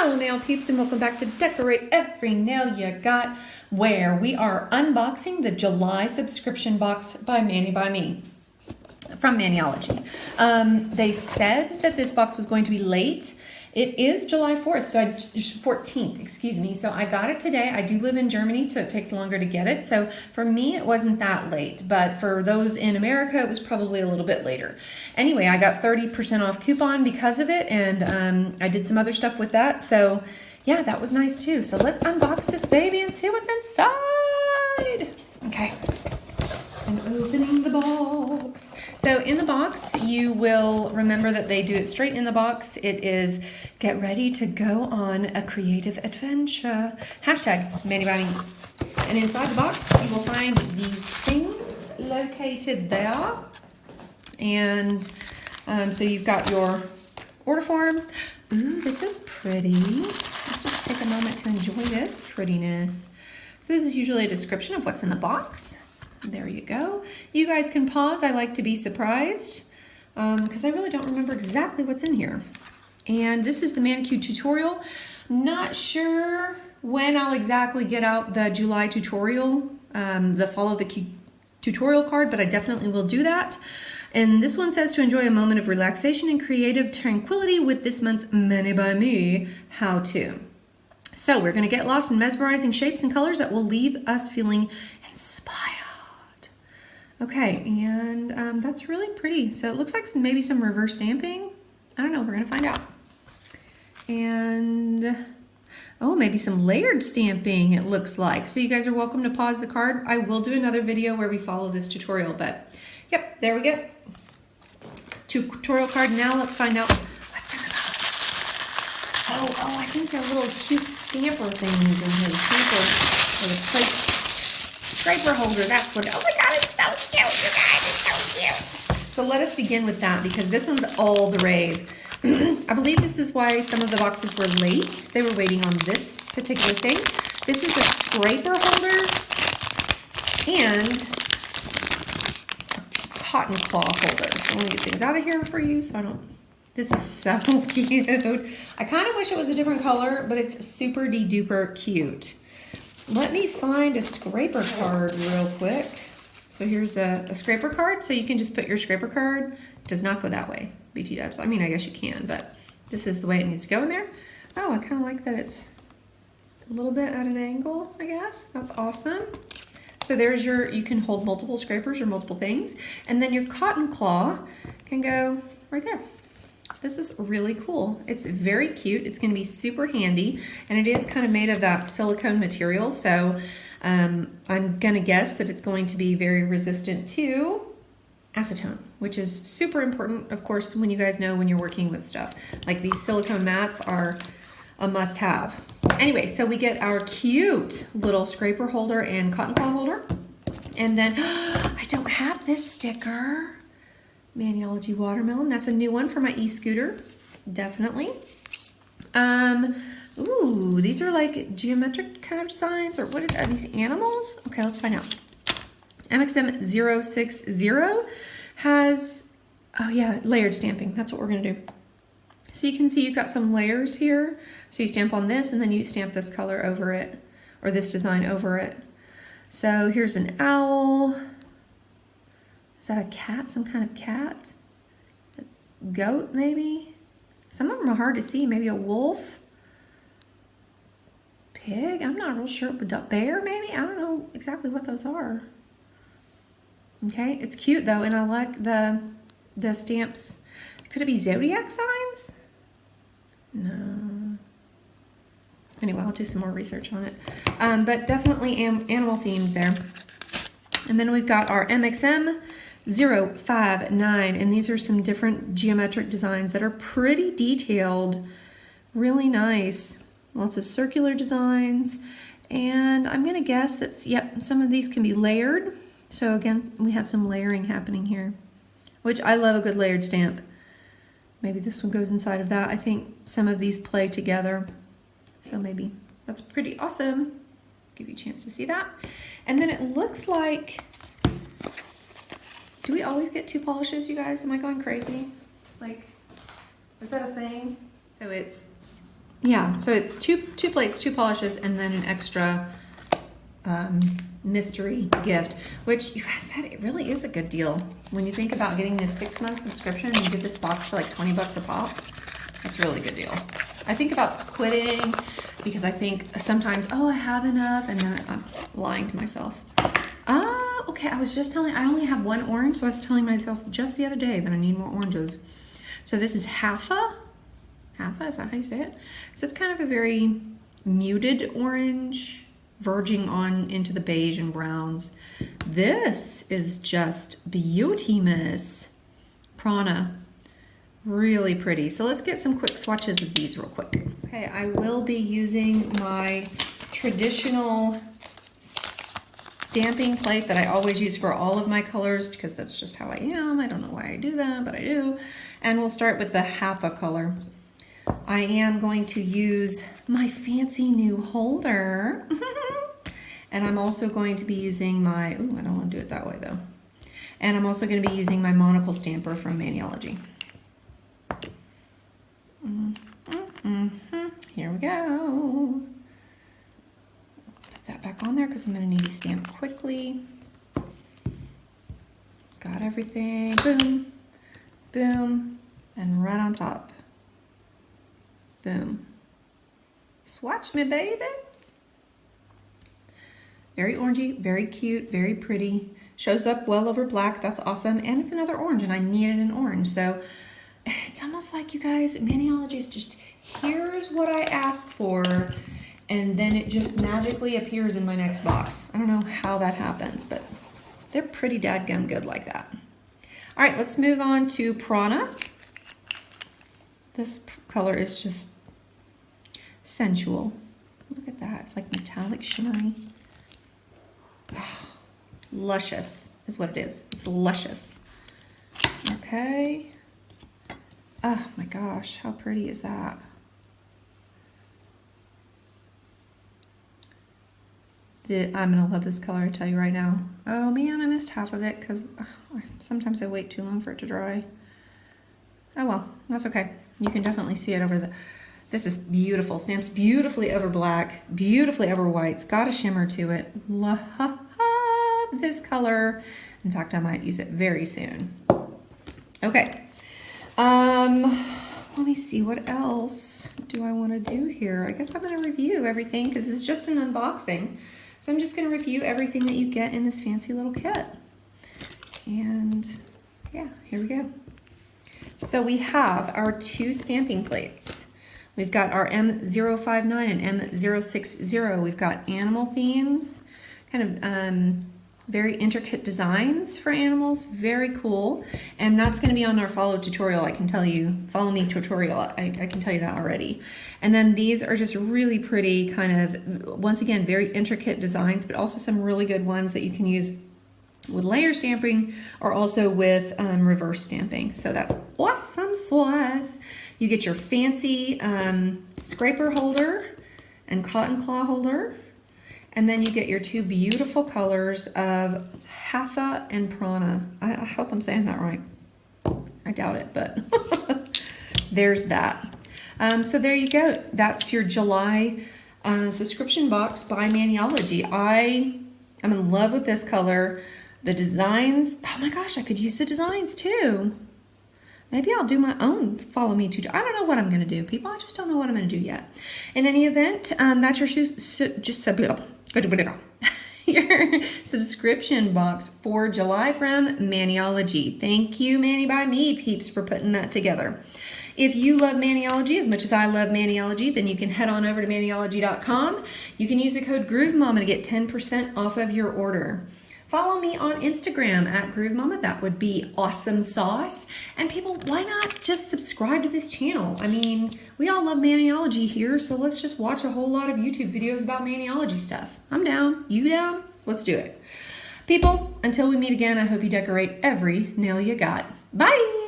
Hello nail peeps and welcome back to Decorate Every Nail You Got, where we are unboxing the July subscription box by Manny by Me from Maniology. They said that this box was going to be late. It is July 4th, 14th, excuse me. So I got it today. I do live in Germany, so it takes longer to get it. So for me, it wasn't that late, but for those in America, it was probably a little bit later. Anyway, I got 30% off coupon because of it, and I did some other stuff with that. So yeah, that was nice too. So let's unbox this baby and see what's inside. Okay. I'm opening the box. So in the box, you will remember that they do it straight in the box. It is get ready to go on a creative adventure. Hashtag Manny by Me. And inside the box, you will find these things located there. And so you've got your order form. Ooh, this is pretty. Let's just take a moment to enjoy this prettiness. So this is usually a description of what's in the box. There you go. You guys can pause. I like to be surprised because I really don't remember exactly what's in here. And this is the manicure tutorial. Not sure when I'll exactly get out the July tutorial, the follow the tutorial card, but I definitely will do that. And this one says to enjoy a moment of relaxation and creative tranquility with this month's Manny by Me how-to. So we're going to get lost in mesmerizing shapes and colors that will leave us feeling inspired. Okay, and that's really pretty. So it looks like maybe some reverse stamping. I don't know, we're gonna find out. And, oh, maybe some layered stamping it looks like. So you guys are welcome to pause the card. I will do another video where we follow this tutorial, but yep, there we go. Tutorial card. Now let's find out what's in the box. Oh, I think they're little cute stamper things in here. Stamper, or the plate. Scraper holder, that's what, oh my God, it's so cute, you guys, it's so cute. So let us begin with that because this one's all the rave. I believe this is why some of the boxes were late. They were waiting on this particular thing. This is a scraper holder and a cotton claw holder. So let me get things out of here for you so I don't, this is so cute. I kind of wish it was a different color, but it's super de-duper cute. Let me find a scraper card real quick. So here's a scraper card. So you can just put your scraper card. It does not go that way, BT dubs. I mean, I guess you can, but this is the way it needs to go in there. Oh, I kind of like that it's a little bit at an angle, I guess. That's awesome. So there's your, you can hold multiple scrapers or multiple things. And then your cotton claw can go right there. This is really cool. It's very cute. It's going to be super handy, and it is kind of made of that silicone material. So I'm going to guess that it's going to be very resistant to acetone, which is super important, of course, when you guys know when you're working with stuff. Like these silicone mats are a must-have. Anyway, so we get our cute little scraper holder and cotton claw holder. And then, I don't have this sticker. Maniology watermelon. That's a new one for my e-scooter. Definitely. Ooh, these are like geometric kind of designs, or what are these animals? Okay, let's find out. MXM060 has, oh yeah, layered stamping. That's what we're gonna do. So you can see you've got some layers here. So you stamp on this and then you stamp this color over it, or this design over it. So here's an owl. Is that a cat? Some kind of cat? A goat, maybe? Some of them are hard to see. Maybe a wolf? Pig? I'm not real sure. Bear, maybe? I don't know exactly what those are. Okay, it's cute though, and I like the stamps. Could it be zodiac signs? No. Anyway, I'll do some more research on it. But definitely animal themed there. And then we've got our MXM059, and these are some different geometric designs that are pretty detailed, really nice. Lots of circular designs, and I'm gonna guess that, yep, some of these can be layered. So again, we have some layering happening here, which I love a good layered stamp. Maybe this one goes inside of that. I think some of these play together, so maybe that's pretty awesome. Give you a chance to see that. And then it looks like, do we always get two polishes, you guys? Am I going crazy? Like, is that a thing? So it's Yeah, so it's two plates, 2 polishes, and then an extra mystery gift, which you guys said it really is a good deal. When you think about getting this 6-month subscription and you get this box for like 20 bucks a pop, that's a really good deal. I think about quitting because I think sometimes, oh, I have enough, and then I'm lying to myself. Okay, I was just telling, I only have 1 orange, so I was telling myself just the other day that I need more oranges. So this is Hatha. Hatha, is that how you say it? So it's kind of a very muted orange, verging on into the beige and browns. This is just beauty, Miss Prana. Really pretty. So let's get some quick swatches of these real quick. Okay, I will be using my traditional stamping plate that I always use for all of my colors because that's just how I am. I don't know why I do that, but I do. And we'll start with the Hatha color. I am going to use my fancy new holder. And I'm also going to be using my, ooh, I don't want to do it that way though. And I'm also going to be using my monocle stamper from Maniology. Here we go. Put that back on there because I'm going to need to stamp quickly. Got everything. Boom, boom, and right on top. Boom. Swatch me, baby. Very orangey, very cute, very pretty. Shows up well over black. That's awesome. And it's another orange, and I needed an orange. So it's almost like, you guys, Maniology is just, here's what I asked for, and then it just magically appears in my next box. I don't know how that happens, but they're pretty dadgum good like that. All right, let's move on to Prana. This color is just sensual. Look at that. It's like metallic shimmery. Oh, luscious is what it is. It's luscious. Okay. Oh my gosh, how pretty is that? I'm gonna love this color, I tell you right now. Oh man, I missed half of it because sometimes I wait too long for it to dry. Oh well, that's okay. You can definitely see it over the, this is beautiful. Stamps beautifully over black, beautifully over white. It's got a shimmer to it. Love this color. In fact, I might use it very soon. Okay. Let me see, what else do I want to do here? I guess I'm going to review everything because it's just an unboxing. So I'm just going to review everything that you get in this fancy little kit. And yeah, here we go. So we have our 2 stamping plates. We've got our M059 and M060. We've got animal themes, kind of very intricate designs for animals, very cool. And that's going to be on our follow tutorial, I can tell you. Follow me tutorial, I can tell you that already. And then these are just really pretty, kind of, once again, very intricate designs, but also some really good ones that you can use with layer stamping or also with reverse stamping. So that's awesome sauce. You get your fancy scraper holder and cotton claw holder. And then you get your 2 beautiful colors of Hatha and Prana. I hope I'm saying that right. I doubt it, but there's that. So there you go. That's your July subscription box by Maniology. I'm in love with this color. The designs, oh my gosh, I could use the designs too. Maybe I'll do my own follow me tutorial. I don't know what I'm gonna do, people. I just don't know what I'm gonna do yet. In any event, that's your your subscription box for July from Maniology. Thank you, Mani by Me peeps, for putting that together. If you love Maniology as much as I love Maniology, then you can head on over to maniology.com. You can use the code GrooveMama to get 10% off of your order. Follow me on Instagram at GrooveMama. That would be awesome sauce. And people, why not just subscribe to this channel? I mean, we all love Maniology here, so let's just watch a whole lot of YouTube videos about Maniology stuff. I'm down. You down? Let's do it. People, until we meet again, I hope you decorate every nail you got. Bye!